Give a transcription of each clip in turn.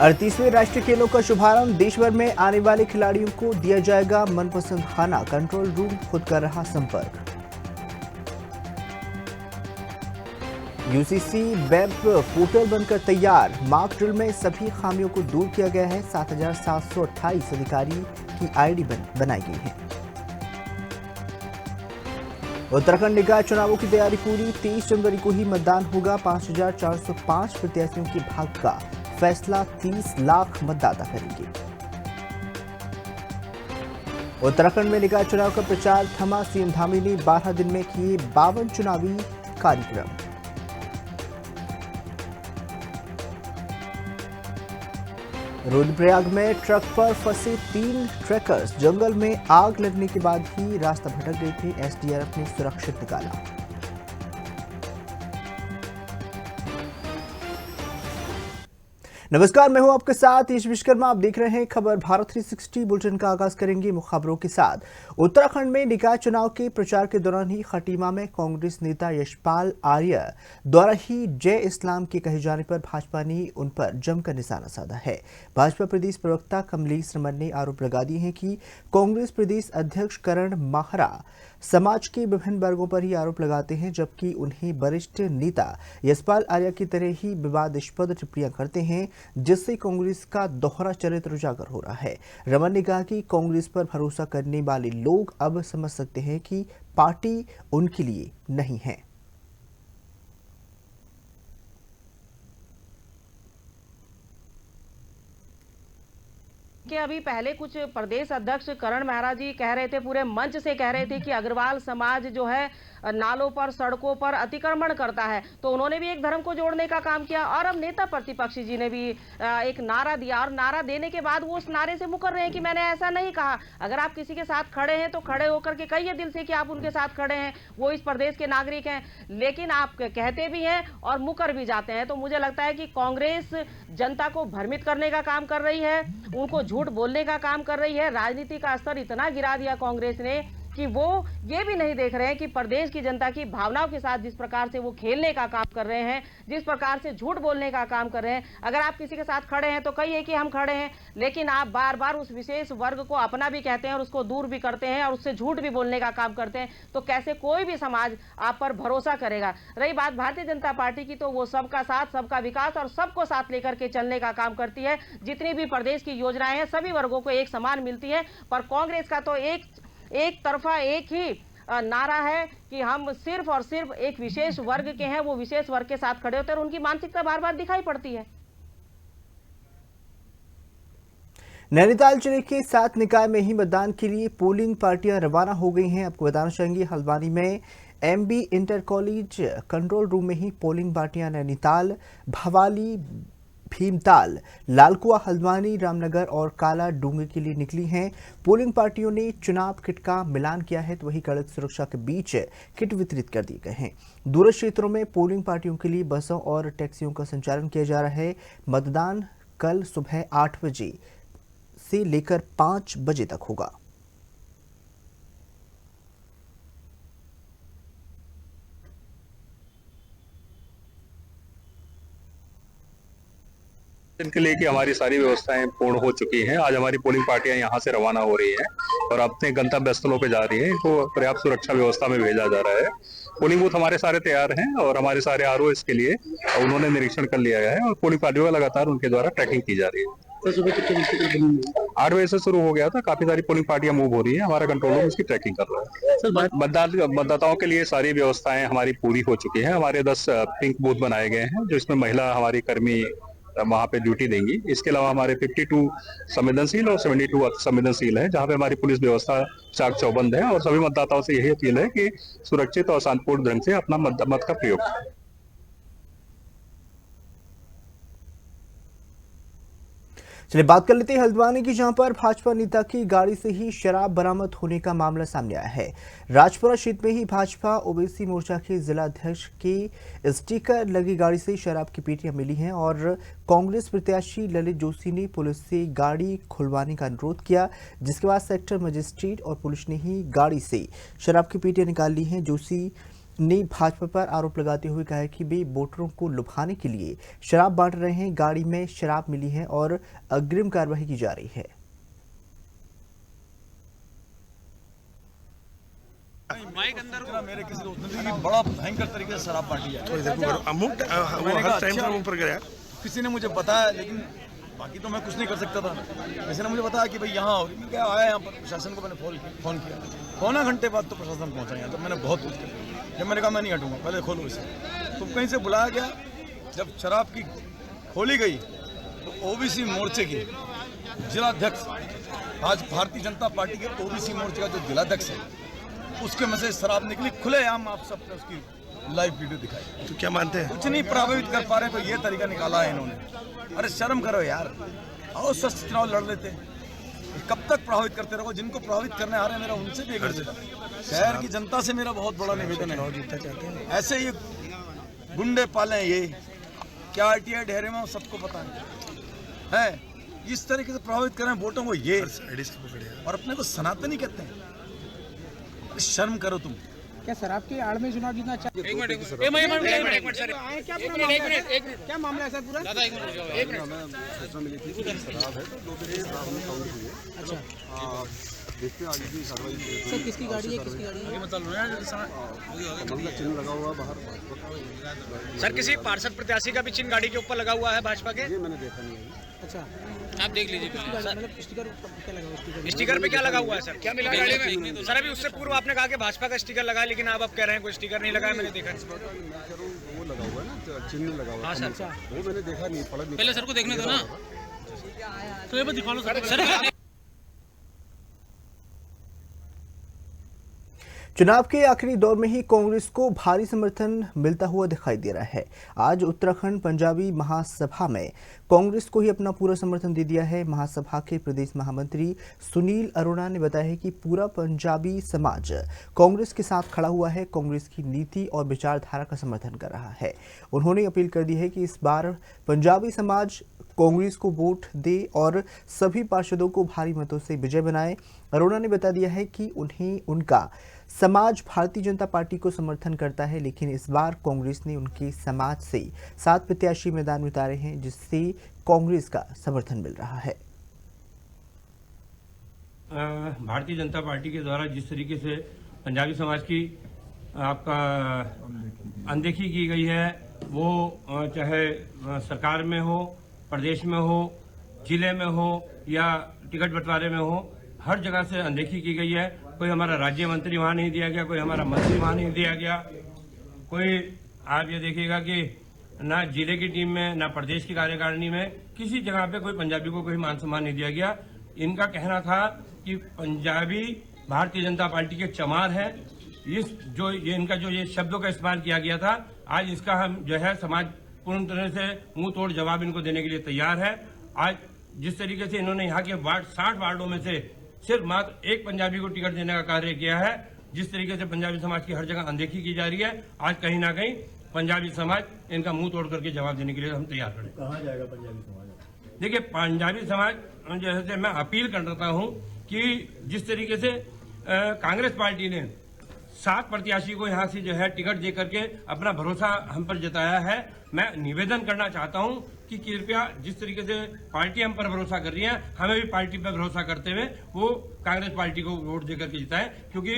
38वें राष्ट्रीय खेलों का शुभारंभ। देश भर में आने वाले खिलाड़ियों को दिया जाएगा मनपसंद खाना। कंट्रोल रूम खुद कर रहा संपर्क। यूसीसी वेब पोर्टल बनकर तैयार। मॉक ड्रिल में सभी खामियों को दूर किया गया है। 7,728 अधिकारी की आईडी बनाई गई है। उत्तराखंड निकाय चुनावों की तैयारी पूरी। 23 जनवरी को ही मतदान होगा। 5,405 प्रत्याशियों के भाग्य का फैसला 30 लाख मतदाता करेंगे। उत्तराखंड में निकाय चुनाव का प्रचार थमा। सीएम धामी ने 12 दिन में किए 52 चुनावी कार्यक्रम। रुद्रप्रयाग में ट्रक पर फंसे 3 ट्रैकर्स। जंगल में आग लगने के बाद ही रास्ता भटक गए थे। एसडीआरएफ ने सुरक्षित निकाला। नमस्कार, मैं हूं आपके साथ ईश विश्वकर्मा। आप देख रहे हैं खबर भारत 360। बुलेटिन का आगाज करेंगे मुख्य खबरों के साथ। उत्तराखंड में निकाय चुनाव के प्रचार के दौरान ही खटीमा में कांग्रेस नेता यशपाल आर्य द्वारा ही जय इस्लाम के कहे जाने पर भाजपा ने उन पर जमकर निशाना साधा है। भाजपा प्रदेश प्रवक्ता कमलेश रमन ने आरोप लगा दिए हैं कि कांग्रेस प्रदेश अध्यक्ष करण माहरा समाज के विभिन्न वर्गों पर ही आरोप लगाते हैं, जबकि उन्हें वरिष्ठ नेता यशपाल आर्य की तरह ही विवादास्पद टिप्पणियां करते हैं, जिससे कांग्रेस का दोहरा चरित्र उजागर हो रहा है। रमन ने कहा कि कांग्रेस पर भरोसा करने वाले लोग अब समझ सकते हैं कि पार्टी उनके लिए नहीं है। कि अभी पहले कुछ प्रदेश अध्यक्ष करण मेहरा जी कह रहे थे, पूरे मंच से कह रहे थे कि अग्रवाल समाज जो है नालों पर सड़कों पर अतिक्रमण करता है, तो उन्होंने भी एक धर्म को जोड़ने का काम किया। और अब नेता प्रतिपक्षी जी ने भी एक नारा दिया, और नारा देने के बाद वो उस नारे से मुकर रहे हैं कि मैंने ऐसा नहीं कहा। अगर आप किसी के साथ खड़े हैं तो खड़े होकर के कहिए दिल से कि आप उनके साथ खड़े हैं, वो इस प्रदेश के नागरिक हैं, लेकिन आप कहते भी हैं और मुकर भी जाते हैं। तो मुझे लगता है कि कांग्रेस जनता को भ्रमित करने का काम कर रही है, उनको झूठ बोलने का काम कर रही है। राजनीति का स्तर इतना गिरा दिया कांग्रेस ने कि वो ये भी नहीं देख रहे हैं कि प्रदेश की जनता की भावनाओं के साथ जिस प्रकार से वो खेलने का काम कर रहे हैं, जिस प्रकार से झूठ बोलने का काम कर रहे हैं। अगर आप किसी के साथ खड़े हैं तो कहिए कि हम खड़े हैं, लेकिन आप बार बार उस विशेष वर्ग को अपना भी कहते हैं और उसको दूर भी करते हैं और उससे झूठ भी बोलने का काम करते हैं, तो कैसे कोई भी समाज आप पर भरोसा करेगा। रही बात भारतीय जनता पार्टी की, तो वो सबका साथ, सबका विकास और सबको साथ लेकर के चलने का काम करती है। जितनी भी प्रदेश की योजनाएं हैं सभी वर्गों को एक समान मिलती है, पर कांग्रेस का तो एक तरफा एक ही नारा है कि हम सिर्फ और सिर्फ एक विशेष वर्ग के हैं, वो विशेष वर्ग के साथ खड़े होते हैं और उनकी मानसिकता बार बार दिखाई पड़ती है। नैनीताल जिले के 7 निकाय में ही मतदान के लिए पोलिंग पार्टियां रवाना हो गई हैं। आपको बताना चाहेंगे, हल्द्वानी में MB inter college control room में ही पोलिंग पार्टियां नैनीताल, भवाली, भीमताल, लालकुआ, हल्द्वानी, रामनगर और काला डूंगे के लिए निकली हैं। पोलिंग पार्टियों ने चुनाव किट का मिलान किया है, तो वहीं कड़क सुरक्षा के बीच किट वितरित कर दिए गए हैं। दूर क्षेत्रों में पोलिंग पार्टियों के लिए बसों और टैक्सियों का संचालन किया जा रहा है। मतदान कल सुबह 8 बजे से लेकर 5 बजे तक होगा। इनके लिए कि हमारी सारी व्यवस्थाएं पूर्ण हो चुकी हैं। आज हमारी पोलिंग पार्टियां यहां से रवाना हो रही हैं और अपने गंतव्य स्थलों पे जा रही हैं। इनको पर्याप्त सुरक्षा व्यवस्था में भेजा जा रहा है। पोलिंग बूथ हमारे सारे तैयार हैं और हमारे सारे आरओ इसके लिए उन्होंने निरीक्षण कर लिया है और पोलिंग पार्टियों का लगातार उनके द्वारा ट्रैकिंग की जा रही है। 8 बजे से शुरू हो गया था। काफी सारी पोलिंग पार्टियां मूव हो रही है। हमारा कंट्रोल रूम इसकी ट्रैकिंग कर रहा है। मतदाताओं के लिए सारी व्यवस्थाएं हमारी पूरी हो चुकी है। हमारे 10 पिंक बूथ बनाए गए हैं, जो इसमें महिला हमारी कर्मी वहां पे ड्यूटी देंगी। इसके अलावा हमारे 52 संवेदनशील और 72 संवेदनशील है, जहां पे हमारी पुलिस व्यवस्था चाक चौबंद है। और सभी मतदाताओं से यही अपील है कि सुरक्षित और शांतिपूर्ण ढंग से अपना मत का प्रयोग करें। चलिए बात कर लेते हैं हल्द्वानी की, जहां पर भाजपा नेता की गाड़ी से ही शराब बरामद होने का मामला सामने आया है। राजपुरा क्षेत्र में ही भाजपा ओबीसी मोर्चा के जिला अध्यक्ष की स्टिकर लगी गाड़ी से शराब की पेटियां मिली हैं और कांग्रेस प्रत्याशी ललित जोशी ने पुलिस से गाड़ी खुलवाने का अनुरोध किया, जिसके बाद सेक्टर मजिस्ट्रेट और पुलिस ने ही गाड़ी से शराब की पेटियां निकाल ली हैं। जोशी ने भाजपा पर आरोप लगाते हुए कहा कि वे वोटरों को लुभाने के लिए शराब बांट रहे हैं। गाड़ी में शराब मिली है और अग्रिम कार्रवाई की जा रही है। माइक अंदर मेरे किसी दोस्त ने बड़ा भयंकर तरीके से शराब बांटी है। किसी ने मुझे बताया, लेकिन बाकी तो मैं कुछ नहीं कर सकता था। किसी ने मुझे बताया कि भाई यहाँ हो, मैं क्या आया यहाँ पर, प्रशासन को मैंने फोन किया। पौना घंटे बाद तो प्रशासन पहुँचा यहाँ, तो मैंने बहुत कुछ किया। जब मैंने कहा मैं नहीं हटूंगा, पहले खोलो इसे, तो कहीं से बुलाया गया। जब शराब की खोली गई तो ओबीसी मोर्चे की जिलाध्यक्ष, आज भारतीय जनता पार्टी के ओबीसी मोर्चे का जो जिलाध्यक्ष है, उसके में से शराब निकली खुलेआम। आप सबने उसकी लाइव वीडियो दिखाई। तो क्या मानते हैं? कुछ नहीं प्रभावित कर पा रहे तो ये तरीका निकाला है इन्होंने। अरे शर्म करो यार, आओ स्वस्थ चुनाव लड़ लेते। कब तक प्रभावित करते रहो? जिनको प्रभावित करने आ रहे हैं मेरा उनसे भी कर देता। शहर की जनता से मेरा बहुत बड़ा निवेदन है, ऐसे ही गुंडे पाले ये क्या आरटीआई ढेरे में सबको पता है इस तरीके से प्रभावित करें वोटों को ये, और अपने को सनातनी कहते हैं। शर्म करो तुम। क्या शराब की आड़ में चुनाव जीतना चाहिए? एक मिनट सर, क्या मामला है सर पूरा? एक मिनट। सूचना मिली थी कि शराब है, तो 2 दिन शराब हमने काउंट की है। अच्छा, देखते आगे की कार्रवाई। सर किसकी गाड़ी है, किसकी गाड़ी है? कमल का चिन्ह लगा हुआ बाहर। सर किसी पार्षद प्रत्याशी का भी चिन्ह गाड़ी के ऊपर लगा हुआ है भाजपा के? ये मैंने देखा नहीं है। अच्छा, आप देख लीजिए मतलब स्टिकर क्या लगा हुआ? स्टिकर पे क्या लगा हुआ है सर? क्या मिला गाड़ी में? सर अभी उससे पूर्व आपने कहा कि भाजपा का स्टिकर लगा, लेकिन आप अब कह रहे हैं कोई स्टिकर नहीं लगा है। मैंने देखा मैं कह रहा हूँ वो लगा हुआ है ना, चिन्ह लगा हुआ है। हाँ सर, वो मैंने देखा नहीं, पलट नहीं। पहले सर को देखने दो ना, तो ये दिखा लो सर। चुनाव के आखिरी दौर में ही कांग्रेस को भारी समर्थन मिलता हुआ दिखाई दे रहा है। आज उत्तराखंड पंजाबी महासभा में कांग्रेस को ही अपना पूरा समर्थन दे दिया है। महासभा के प्रदेश महामंत्री सुनील अरोड़ा ने बताया है कि पूरा पंजाबी समाज कांग्रेस के साथ खड़ा हुआ है, कांग्रेस की नीति और विचारधारा का समर्थन कर रहा है। उन्होंने अपील कर दी है कि इस बार पंजाबी समाज कांग्रेस को वोट दे और सभी पार्षदों को भारी मतों से विजय बनाए। अरोड़ा ने बता दिया है कि उनका समाज भारतीय जनता पार्टी को समर्थन करता है, लेकिन इस बार कांग्रेस ने उनके समाज से 7 प्रत्याशी मैदान में उतारे हैं, जिससे कांग्रेस का समर्थन मिल रहा है। भारतीय जनता पार्टी के द्वारा जिस तरीके से पंजाबी समाज की आपका अनदेखी की गई है, वो चाहे सरकार में हो, प्रदेश में हो, जिले में हो या टिकट बंटवारे में हो, हर जगह से अनदेखी की गई है। कोई हमारा राज्य मंत्री वहां नहीं दिया गया, कोई हमारा मंत्री वहां नहीं दिया गया, कोई आप ये देखिएगा कि ना जिले की टीम में ना प्रदेश की कार्यकारिणी में किसी जगह पे कोई पंजाबी को कोई मान सम्मान नहीं दिया गया। इनका कहना था कि पंजाबी भारतीय जनता पार्टी के चमार है। इनका जो ये शब्दों का इस्तेमाल किया गया था, आज इसका हम जो है समाज पूर्ण तरह से मुंह तोड़ जवाब इनको देने के लिए तैयार है। आज जिस तरीके से इन्होंने यहाँ के 60 वार्डों में से सिर्फ मात्र एक पंजाबी को टिकट देने का कार्य किया है, जिस तरीके से पंजाबी समाज की हर जगह अनदेखी की जा रही है, आज कहीं ना कहीं पंजाबी समाज इनका मुंह तोड़ करके जवाब देने के लिए हम तैयार खड़े। कहाँ जाएगा पंजाबी समाज? देखिए, पंजाबी समाज जैसे मैं अपील करता हूं कि जिस तरीके से कांग्रेस पार्टी ने 7 प्रत्याशी को यहां से जो है टिकट दे करके अपना भरोसा हम पर जताया है, मैं निवेदन करना चाहता हूं कि कृपया जिस तरीके से पार्टी हम पर भरोसा कर रही है, हमें भी पार्टी पर भरोसा करते हुए वो कांग्रेस पार्टी को वोट देकर के जिताएं, क्योंकि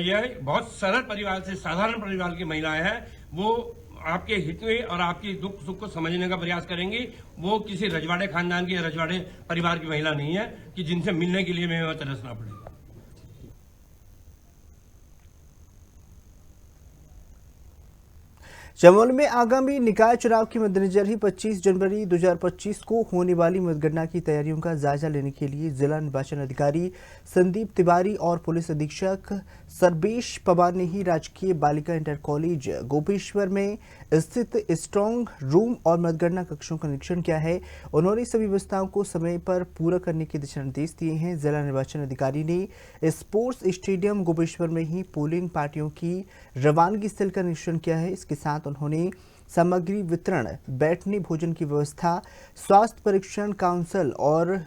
यह बहुत सरल परिवार से, साधारण परिवार की महिलाएं हैं। वो आपके हित में और आपकी दुख सुख को समझने का प्रयास करेंगी। वो किसी रजवाड़े खानदान की या रजवाड़े परिवार की महिला नहीं है कि जिनसे मिलने के लिए हमें तरसना पड़ेगा। चमोली में आगामी निकाय चुनाव के मद्देनजर ही 25 जनवरी 2025 को होने वाली मतगणना की तैयारियों का जायजा लेने के लिए जिला निर्वाचन अधिकारी संदीप तिवारी और पुलिस अधीक्षक सर्वेश पवार ने ही राजकीय बालिका इंटर कॉलेज गोपेश्वर में स्थित स्ट्रांग रूम और मतगणना कक्षों का निरीक्षण किया है। उन्होंने सभी व्यवस्थाओं को समय पर पूरा करने के दिशा निर्देश दिए हैं। जिला निर्वाचन अधिकारी ने स्पोर्ट्स स्टेडियम गोपेश्वर में ही पोलिंग पार्टियों की रवानगी स्थल का निरीक्षण किया है। इसके साथ उन्होंने सामग्री वितरण, बैठने भोजन की व्यवस्था, स्वास्थ्य परीक्षण काउंसिल और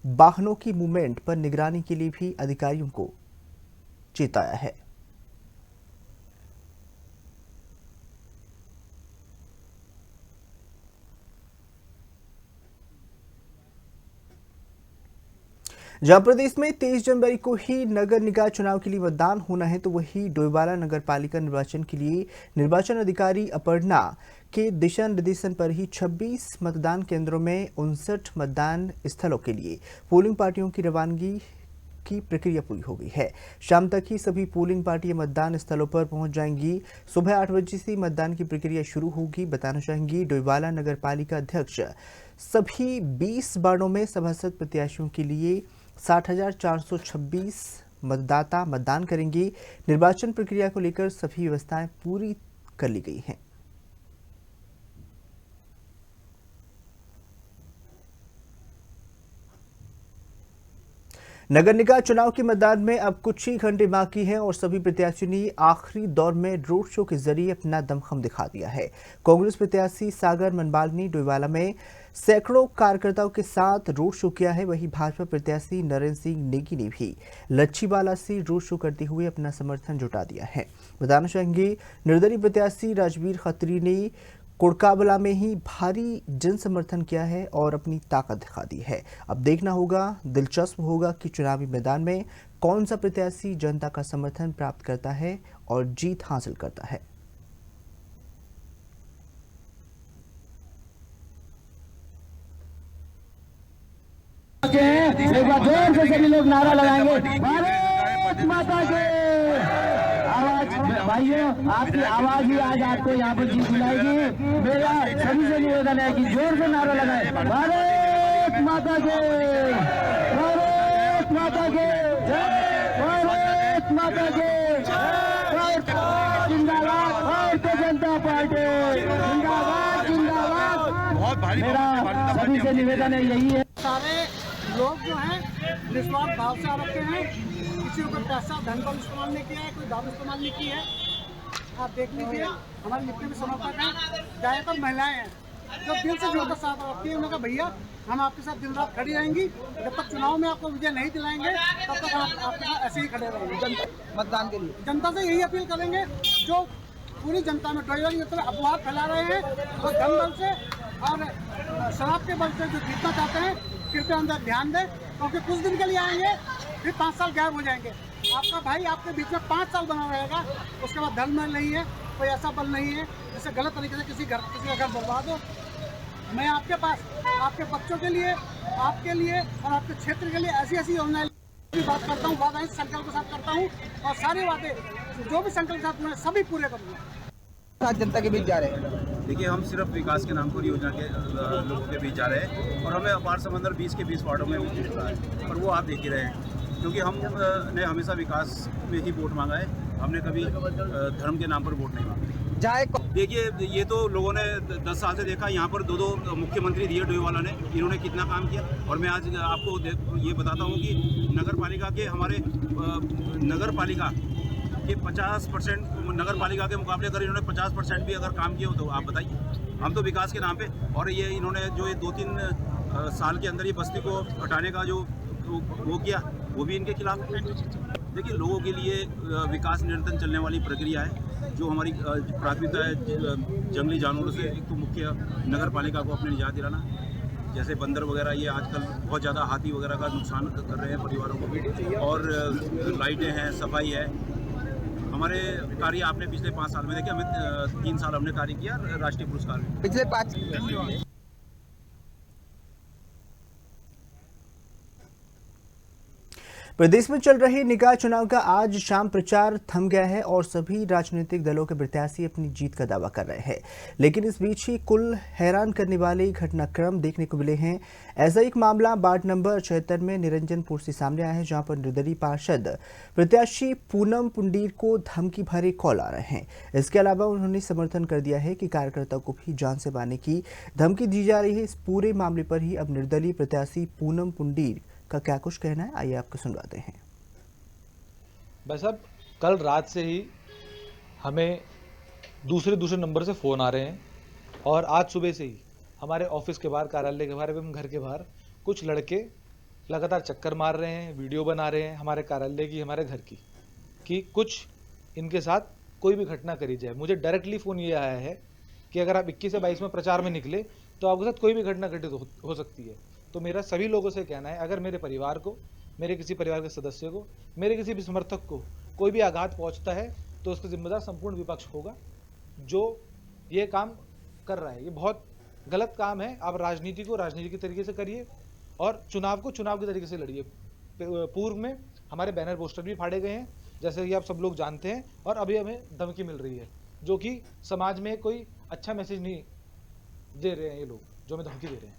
वाहनों की मूवमेंट पर निगरानी के लिए भी अधिकारियों को चेताया है। जहां प्रदेश में 23 जनवरी को ही नगर निकाय चुनाव के लिए मतदान होना है, तो वही डोईवाला नगर पालिका निर्वाचन के लिए निर्वाचन अधिकारी अपर्णा के दिशा निर्देशन पर ही 26 मतदान केंद्रों में 59 मतदान स्थलों के लिए पोलिंग पार्टियों की रवानगी की प्रक्रिया पूरी हो गई है। शाम तक ही सभी पोलिंग पार्टियां मतदान स्थलों पर पहुंच जाएंगी। सुबह 8 बजे से मतदान की प्रक्रिया शुरू होगी। बताना चाहेंगी डोईवाला नगर पालिका अध्यक्ष सभी 20 वार्डों में सभासद प्रत्याशियों के लिए 60,426 मतदाता मतदान करेंगे। निर्वाचन प्रक्रिया को लेकर सभी व्यवस्थाएं पूरी कर ली गई हैं। नगर निकाय चुनाव के मतदान में अब कुछ ही घंटे बाकी हैं और सभी प्रत्याशियों ने आखिरी दौर में रोड शो के जरिए अपना दमखम दिखा दिया है। कांग्रेस प्रत्याशी सागर मनवाल ने डोईवाला में सैकड़ों कार्यकर्ताओं के साथ रोड शो किया है। वहीं भाजपा प्रत्याशी नरेंद्र सिंह नेगी ने भी लच्छीवाला से रोड शो करते हुए अपना समर्थन जुटा दिया है। बताना चाहेंगे निर्दलीय प्रत्याशी राजवीर खत्री ने कोड़काबला में ही भारी जन समर्थन किया है और अपनी ताकत दिखा दी है। अब देखना होगा, दिलचस्प होगा कि चुनावी मैदान में कौन सा प्रत्याशी जनता का समर्थन प्राप्त करता है और जीत हासिल करता है। एक बार जोर से सभी लोग नारा लगाएंगे, भारत माता की। भाइयों, आपकी आवाज ही आज आपको यहाँ पर जीत दिलाएगी। मेरा सभी से निवेदन है कि जोर से नारा लगाएं, भारत माता के, भारत माता के, भारत माता के, जिंदाबाद भारतीय जनता पार्टी, जिंदाबाद जिंदाबाद। मेरा सभी से निवेदन है यही है। सारे लोग जो हैं निस्वार्थ भाव से आ रखे हैं। किसी को पैसा धन का इस्तेमाल नहीं किया है, कोई दारू इस्तेमाल नहीं की है। आप देख लीजिए, हमारे जितने भी समर्थक हैं ज़्यादातर महिलाएं हैं जो दिल से जुड़कर साथ रखती है। उन्होंने कहा भैया हम आपके साथ दिन रात खड़ी रहेंगी, जब तक चुनाव में आपको विजय नहीं दिलाएंगे तब तक हम आपके साथ ऐसे ही खड़े रहेंगे। मतदान के लिए जनता से यही अपील करेंगे, जो पूरी जनता में डोईवाला मतलब अफवाह फैला रहे हैं और धन बल से और शराब के बल से जो जीतना चाहते हैं, कृपया अंदर ध्यान दें, क्योंकि कुछ दिन के लिए आएंगे फिर 5 साल गायब हो जाएंगे। आपका भाई आपके बीच में 5 साल बना रहेगा, उसके बाद धन बल नहीं है, कोई ऐसा बल नहीं है जिससे गलत तरीके से किसी का घर बर्बाद हो। मैं आपके पास आपके बच्चों के लिए, आपके लिए और आपके क्षेत्र के लिए ऐसी ऐसी योजनाएं की बात करता हूँ, वादा इस संकल्प के साथ करता हूँ और सारे वादे जो भी संकल्प के साथ मैं सभी पूरे करूँगा। जनता के बीच जा रहे हैं। देखिए, हम सिर्फ विकास के नाम पर योजना के लोगों के बीच जा रहे हैं और हमें अपार समंदर 20 के 20 वार्डों में भी मिल रहा है और वो आप देख ही रहे हैं, क्योंकि हमने हमेशा विकास में ही वोट मांगा है। हमने कभी धर्म के नाम पर वोट नहीं मांगा। देखिए, ये तो लोगों ने 10 साल से देखा, यहाँ पर 2 मुख्यमंत्री दिए डोईवाला ने, इन्होंने कितना काम किया। और मैं आज आपको ये बताता हूँ कि नगर पालिका के हमारे नगर पालिका के 50% नगर पालिका के मुकाबले अगर इन्होंने 50% भी अगर काम किया हो तो आप बताइए। हम तो विकास के नाम पे, और ये इन्होंने जो ये 2-3 साल के अंदर ये बस्ती को हटाने का जो वो किया, वो भी इनके खिलाफ। देखिए, लोगों के लिए विकास निरंतर चलने वाली प्रक्रिया है। जो हमारी प्राथमिकता है जंगली जानवरों से, एक तो मुख्य नगर पालिका को अपने निजात दिलाना। जैसे बंदर वगैरह ये आजकल बहुत ज़्यादा हाथी वगैरह का नुकसान कर रहे हैं परिवारों को, और लाइटें हैं, सफाई है। हमारे कार्य आपने पिछले 5 साल में देखे, हमें 3 साल हमने कार्य किया राष्ट्रीय पुरस्कार में। पिछले 5 प्रदेश में चल रहे निकाय चुनाव का आज शाम प्रचार थम गया है और सभी राजनीतिक दलों के प्रत्याशी अपनी जीत का दावा कर रहे हैं। लेकिन इस बीच ही कुल हैरान करने वाले घटनाक्रम देखने को मिले हैं। ऐसा एक मामला वार्ड नंबर 76 में निरंजनपुर से सामने आया है, जहां पर निर्दलीय पार्षद प्रत्याशी पूनम पुंडीर को धमकी भरे कॉल आ रहे हैं। इसके अलावा उन्होंने समर्थन कर दिया है कि कार्यकर्ताओं को भी जान से मारने की धमकी दी जा रही है। इस पूरे मामले पर ही अब निर्दलीय प्रत्याशी पूनम पुंडीर का क्या कुछ कहना है, आइए आपको सुनवाते हैं। भाई साहब, कल रात से ही हमें दूसरे नंबर से फ़ोन आ रहे हैं और आज सुबह से ही हमारे ऑफिस के बाहर, कार्यालय के बाहर एवं घर के बाहर कुछ लड़के लगातार चक्कर मार रहे हैं, वीडियो बना रहे हैं हमारे कार्यालय की, हमारे घर की, कि कुछ इनके साथ कोई भी घटना करी जाए। मुझे डायरेक्टली फ़ोन ये आया है कि अगर आप 21 से 22 में प्रचार में निकले तो आपके साथ कोई भी घटना घटित हो सकती है। तो मेरा सभी लोगों से कहना है, अगर मेरे परिवार को, मेरे किसी परिवार के सदस्य को, मेरे किसी भी समर्थक को कोई भी आघात पहुंचता है तो उसका जिम्मेदार संपूर्ण विपक्ष होगा जो ये काम कर रहा है। ये बहुत गलत काम है। आप राजनीति को राजनीति के तरीके से करिए और चुनाव को चुनाव के तरीके से लड़िए। पूर्व में हमारे बैनर पोस्टर भी फाड़े गए हैं, जैसे कि आप सब लोग जानते हैं, और अभी हमें धमकी मिल रही है जो कि समाज में कोई अच्छा मैसेज नहीं दे रहे हैं ये लोग, जो हमें धमकी दे रहे हैं।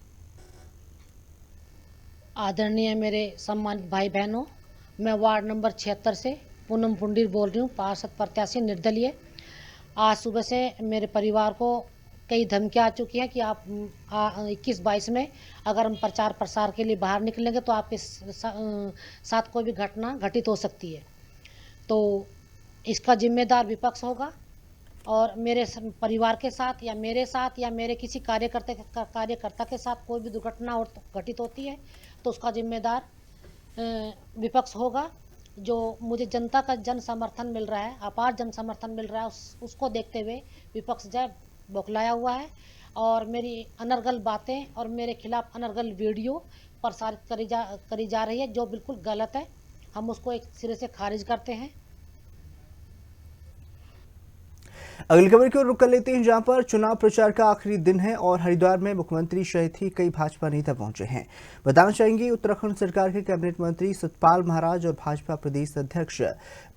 आदरणीय मेरे सम्मानित भाई बहनों, मैं वार्ड नंबर 76 से पूनम पुंडीर बोल रही हूँ, पार्षद प्रत्याशी निर्दलीय। आज सुबह से मेरे परिवार को कई धमकियाँ आ चुकी हैं कि आप 21-22 में अगर हम प्रचार प्रसार के लिए बाहर निकलेंगे तो आपके साथ कोई भी घटना घटित हो सकती है। तो इसका जिम्मेदार विपक्ष होगा और मेरे परिवार के साथ या मेरे किसी कार्यकर्ता के साथ कोई भी दुर्घटना घटित होती है तो उसका जिम्मेदार विपक्ष होगा। जो मुझे जनता का जन समर्थन मिल रहा है, अपार जन समर्थन मिल रहा है, उसको देखते हुए विपक्ष जय बौखलाया हुआ है और मेरी अनर्गल बातें और मेरे खिलाफ अनर्गल वीडियो प्रसारित करी जा रही है जो बिल्कुल गलत है। हम उसको एक सिरे से खारिज करते हैं। अगली खबर की ओर रुक कर लेते हैं, जहां पर चुनाव प्रचार का आखिरी दिन है और हरिद्वार में मुख्यमंत्री सहित ही कई भाजपा नेता पहुंचे हैं। बताना चाहेंगे उत्तराखंड सरकार के कैबिनेट मंत्री सतपाल महाराज और भाजपा प्रदेश अध्यक्ष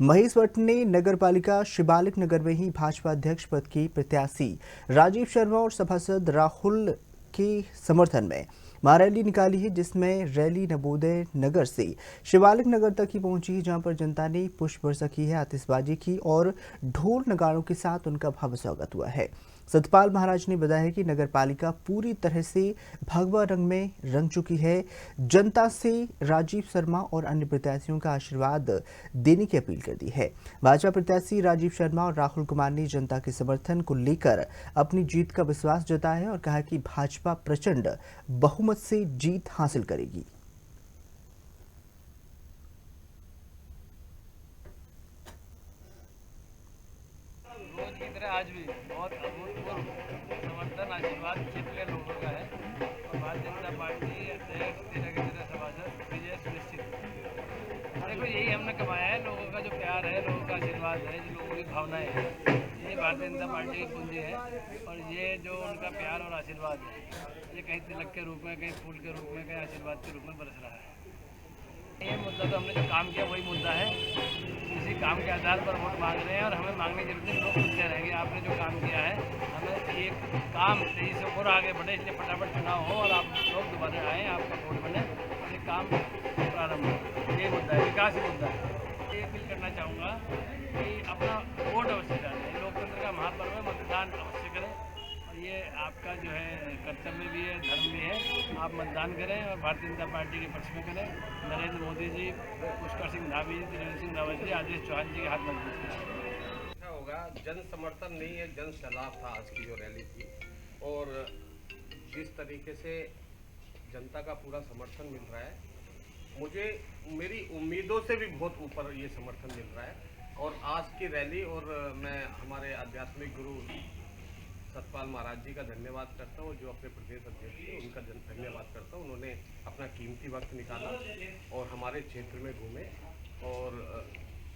महेश भट्ट ने नगर पालिका शिवालिक नगर में ही भाजपा अध्यक्ष पद की प्रत्याशी राजीव शर्मा और सभासद राहुल के समर्थन में महारैली निकाली है, जिसमें रैली नवोदय नगर से शिवालिक नगर तक ही पहुंची, जहां पर जनता ने पुष्प वर्षा की है, आतिशबाजी की और ढोल नगाड़ों के साथ उनका भव्य स्वागत हुआ है। सतपाल महाराज ने बताया कि नगर पालिका पूरी तरह से भगवा रंग में रंग चुकी है। जनता से राजीव शर्मा और अन्य प्रत्याशियों का आशीर्वाद देने की अपील कर दी है। भाजपा प्रत्याशी राजीव शर्मा और राहुल कुमार ने जनता के समर्थन को लेकर अपनी जीत का विश्वास जताया है और कहा कि भाजपा प्रचंड बहुमत से जीत हासिल करेगी। आज भी बहुत अभूतपूर्व समर्थन आशीर्वाद क्षेत्र के लोगों का है और भारतीय जनता पार्टी अध्यक्ष तेरह सभासद विजय सुनिश्चित। देखो यही हमने कमाया है, लोगों का जो प्यार है, लोगों का आशीर्वाद है, जो लोगों की भावनाएं हैं, ये भारतीय जनता पार्टी की पूंजी है। और ये जो उनका प्यार और आशीर्वाद है, ये कहीं तिलक के रूप में, कहीं फूल के रूप में, कहीं आशीर्वाद के रूप में बरस रहा है। ये मुद्दा तो हमने जो काम किया वही मुद्दा है, इसी काम के आधार पर वोट मांग रहे हैं और हमें मांगने की जरूरत नहीं, लोग पूछते रहेंगे आपने जो काम किया है, हमें एक काम तेजी से और आगे बढ़े, इसलिए फटाफट चुनाव हो और आप लोग दोबारा आएँ, आपका वोट बने और ये काम प्रारंभ हो। ये मुद्दा है, विकास ही मुद्दा है। ये अपील करना चाहूँगा कि अपना वोट अवश्य डालें, लोकतंत्र का महापर्व है, मतदान अवश्य करें और ये आपका जो है कर्तव्य भी है, धर्म भी है। आप मतदान करें और भारतीय जनता पार्टी के पक्ष में करें। नरेंद्र मोदी जी, पुष्कर सिंह धामी जी, त्रिवेंद्र सिंह रावत जी, आदेश चौहान जी के हाथ मजबूत करें। अच्छा होगा, जन समर्थन नहीं है, जन सैलाब था आज की जो रैली थी और जिस तरीके से जनता का पूरा समर्थन मिल रहा है, मुझे मेरी उम्मीदों से भी बहुत ऊपर ये समर्थन मिल रहा है। और आज की रैली और मैं हमारे आध्यात्मिक गुरु सतपाल महाराज जी का धन्यवाद करता हूँ, जो अपने प्रदेश अध्यक्ष हैं, उनका धन्यवाद करता हूँ। उन्होंने अपना कीमती वक्त निकाला और हमारे क्षेत्र में घूमे और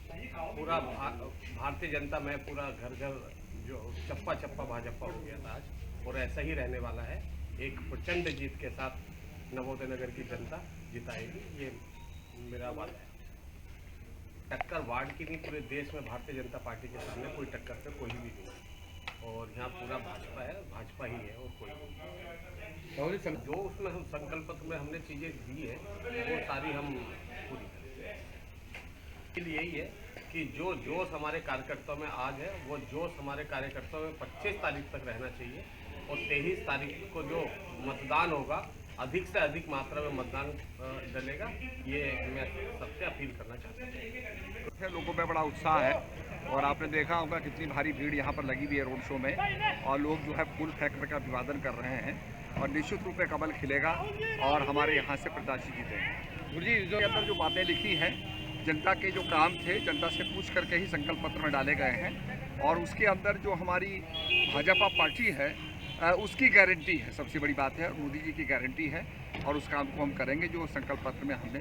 पूरा भारतीय जनता में पूरा घर घर जो चप्पा चप्पा भाजपा हो गया था आज, और ऐसा ही रहने वाला है। एक प्रचंड जीत के साथ नवोदय नगर की जनता जिताएगी, ये मेरा वादा है। टक्कर वार्ड की नहीं, पूरे देश में भारतीय जनता पार्टी के सामने कोई टक्कर से कोई भी नहीं, और यहाँ पूरा भाजपा है, भाजपा ही है और कोई नहीं। जो उसमें हम संकल्प में हमने चीज़ें दी है वो सारी हम पूरी करेंगे। यही है कि जो जोश हमारे कार्यकर्ताओं में आज है, वो जोश हमारे कार्यकर्ताओं में 25 तारीख तक रहना चाहिए और 23 तारीख को जो मतदान होगा, अधिक से अधिक मात्रा में मतदान डलेगा। ये मैं सबसे अपील करना चाहता हूँ। लोगों में बड़ा उत्साह है और आपने देखा होगा कितनी भारी भीड़ यहाँ पर लगी हुई है रोड शो में, और लोग जो है फूल फेंक का अभिवादन कर रहे हैं और निश्चित रूप में कमल खिलेगा और हमारे यहाँ से प्रत्याशी जीतेंगे। गुरु जी जो अंदर जो बातें लिखी हैं, जनता के जो काम थे, जनता से पूछ करके ही संकल्प पत्र में डाले गए हैं और उसके अंदर जो हमारी भाजपा पार्टी है उसकी गारंटी है, सबसे बड़ी बात है, मोदी जी की गारंटी है और उस काम को हम करेंगे जो संकल्प पत्र में हमने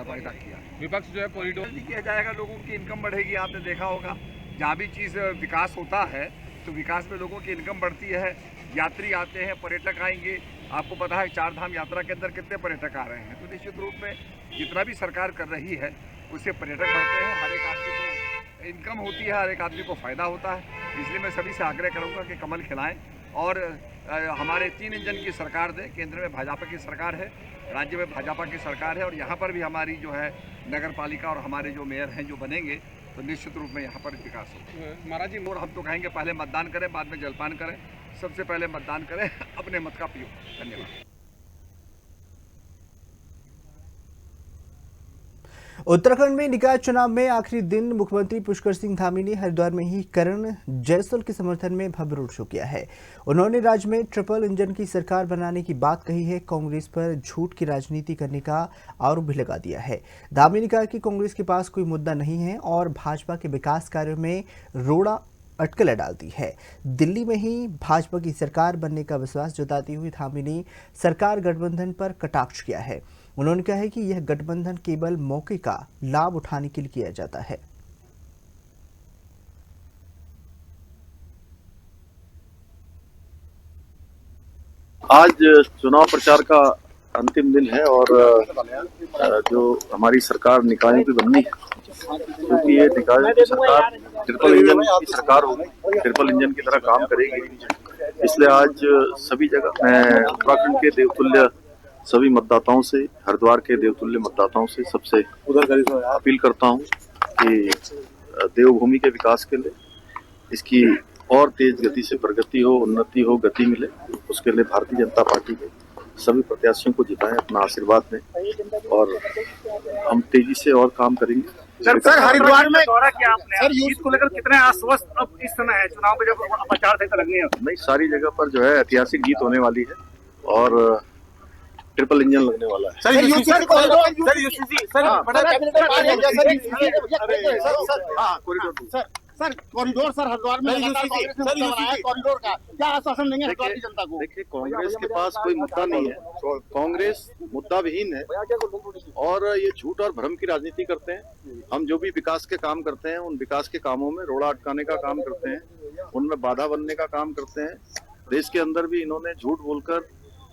वायदा किया। विपक्ष जो है कॉरिडोर किया जाएगा, लोगों की इनकम बढ़ेगी। आपने देखा होगा जहाँ भी चीज़ विकास होता है तो विकास में लोगों की इनकम बढ़ती है, यात्री आते हैं, पर्यटक आएंगे। आपको पता है 4 धाम यात्रा के अंदर कितने पर्यटक आ रहे हैं, तो निश्चित रूप में जितना भी सरकार कर रही है उससे पर्यटक बढ़ते हैं, हर एक आदमी को इनकम होती है, हर एक आदमी को फ़ायदा होता है। इसलिए मैं सभी से आग्रह करूँगा कि कमल खिलाएं और हमारे 3 इंजन की सरकार दें। केंद्र में भाजपा की सरकार है, राज्य में भाजपा की सरकार है और यहाँ पर भी हमारी जो है नगर पालिका और हमारे जो मेयर हैं जो बनेंगे तो निश्चित रूप में यहाँ पर विकास हो। महाराज जी, और हम तो कहेंगे पहले मतदान करें, बाद में जलपान करें, सबसे पहले मतदान करें, अपने मत का प्रयोग। धन्यवाद। उत्तराखंड में निकाय चुनाव में आखिरी दिन मुख्यमंत्री पुष्कर सिंह धामी ने हरिद्वार में ही करण जयसवाल के समर्थन में भव्य रोड शो किया है। उन्होंने राज्य में ट्रिपल इंजन की सरकार बनाने की बात कही है। कांग्रेस पर झूठ की राजनीति करने का आरोप भी लगा दिया है। धामी ने कहा कि कांग्रेस के पास कोई मुद्दा नहीं है और भाजपा के विकास कार्यों में रोड़ा अटकलें डालती है। दिल्ली में ही भाजपा की सरकार बनने का विश्वास जताती हुई धामी ने सरकार गठबंधन पर कटाक्ष किया है। उन्होंने कहा है कि यह गठबंधन केवल मौके का लाभ उठाने के लिए किया जाता है। आज चुनाव प्रचार का अंतिम दिन है और जो हमारी सरकार निकायों की बननी है, क्योंकि ये निकायों की सरकार ट्रिपल इंजन की सरकार होगी, ट्रिपल इंजन की तरह काम करेगी, इसलिए आज सभी जगह मैं उत्तराखंड के देवतुल्य सभी मतदाताओं से, हरिद्वार के देवतुल्य मतदाताओं से सबसे अपील करता हूं कि देवभूमि के विकास के लिए इसकी और तेज गति से प्रगति हो, उन्नति हो, गति मिले, उसके लिए भारतीय जनता पार्टी के सभी प्रत्याशियों को जिताएं, अपना आशीर्वाद दें और हम तेजी से और काम करेंगे। सर हरिद्वार में दौरा किया आपने, सर जीत को लेकर कितने आश्वस्त अब इस समय है, चुनाव में जब आचार संहिता लगनी है? नहीं, सारी जगह पर जो है ऐतिहासिक जीत होने वाली है और ट्रिपल इंजन लगने वाला है। Sir UCC corridor sir Haridwar में कॉरिडोर का क्या आश्वासन देंगे हरिद्वार की जनता को? देखिए, कांग्रेस के पास कोई मुद्दा नहीं है, कांग्रेस मुद्दा विहीन है और ये झूठ और भ्रम की राजनीति करते हैं। हम जो भी विकास के काम करते हैं उन विकास के कामों में रोड़ा अटकाने का काम करते हैं, उनमें बाधा बनने का काम करते हैं। देश के अंदर भी इन्होंने झूठ बोलकर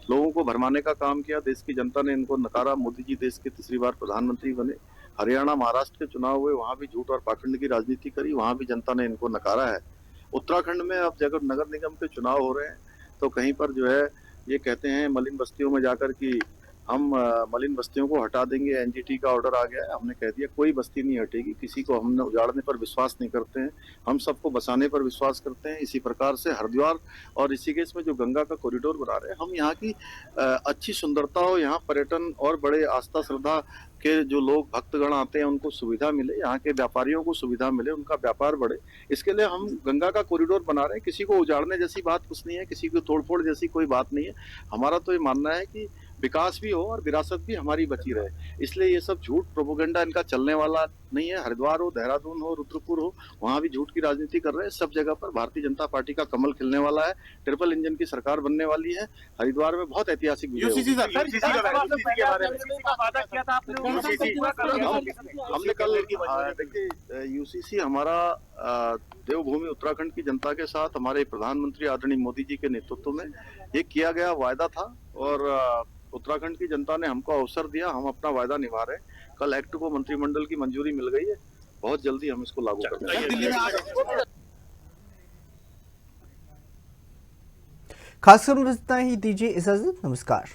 लोगों को भरमाने का काम किया। देश की जनता ने इनको नकारा। मोदी जी देश के तीसरी बार प्रधानमंत्री बने। हरियाणा, महाराष्ट्र के चुनाव हुए, वहां भी झूठ और पाखंड की राजनीति करी, वहां भी जनता ने इनको नकारा है। उत्तराखंड में अब जब नगर निगम के चुनाव हो रहे हैं तो कहीं पर जो है ये कहते हैं मलिन बस्तियों में जाकर कि हम मलिन बस्तियों को हटा देंगे, एनजीटी का ऑर्डर आ गया है। हमने कह दिया कोई बस्ती नहीं हटेगी, किसी को हमने उजाड़ने पर विश्वास नहीं करते हैं, हम सबको बसाने पर विश्वास करते हैं। इसी प्रकार से हरिद्वार और ऋषिकेश में जो गंगा का कॉरिडोर बना रहे हैं, हम यहाँ की अच्छी सुंदरता हो, यहाँ पर्यटन और बड़े आस्था श्रद्धा के जो लोग भक्तगण आते हैं उनको सुविधा मिले, यहाँ के व्यापारियों को सुविधा मिले, उनका व्यापार बढ़े, इसके लिए हम गंगा का कॉरिडोर बना रहे हैं। किसी को उजाड़ने जैसी बात कुछ नहीं है, किसी को तोड़फोड़ जैसी कोई बात नहीं है। हमारा तो ये मानना है कि विकास भी हो और विरासत भी हमारी बची रहे, इसलिए ये सब झूठ प्रोपोगंडा इनका चलने वाला नहीं है। हरिद्वार हो, देहरादून हो, रुद्रपुर हो, वहां भी झूठ की राजनीति कर रहे हैं। सब जगह पर भारतीय जनता पार्टी का कमल खिलने वाला है, ट्रिपल इंजन की सरकार बनने वाली है। हरिद्वार में बहुत ऐतिहासिक हमने कल देखिए यूसीसी हमारा देवभूमि उत्तराखंड की जनता के साथ हमारे प्रधानमंत्री आदरणीय मोदी जी के नेतृत्व में ये किया गया वायदा था और उत्तराखंड की जनता ने हमको अवसर दिया, हम अपना वायदा निभा रहे हैं। कल एक्ट को मंत्रिमंडल की मंजूरी मिल गई है, बहुत जल्दी हम इसको लागू करेंगे। खासकर इतना ही दीजिए इजाजत, नमस्कार।